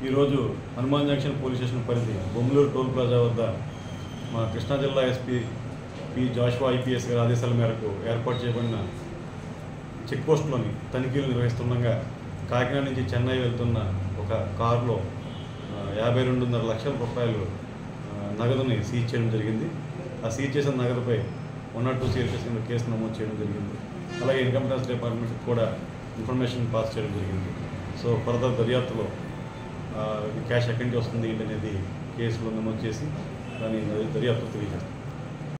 ఈరోజు Hanuman junction police station పరిధి Bommaluru toll plaza వద్ద మా కృష్ణా జిల్లా ఎస్పీ పి జాషువా ఐపీఎస్ గారి ఆదేశాల మేరకు ఏర్పాటు చేయబడిన చెక్పోస్ట్లోని తనిఖీలు నిర్వహిస్తుండగా కాకినాడ నుంచి చెన్నై వెళ్తున్న ఒక కారులో 52.5 లక్షల రూపాయలు నగదుని సీజ్ చేయడం జరిగింది. ఆ సీజ్ చేసిన నగదుపై 102 CRPS కింద కేసు నమోదు చేయడం జరిగింది. అలాగే ఇన్కమ్ ట్యాక్స్ డిపార్ట్మెంట్ కూడా ఇన్ఫర్మేషన్ పాస్ చేయడం జరిగింది. సో ఫర్దర్ దర్యాప్తులో క్యాష్ ఎక్కడి నుంచి వస్తుంది ఏంటనేది కేసులో నమోదు చేసి దాని దర్యాప్తు తెలియజేస్తాం.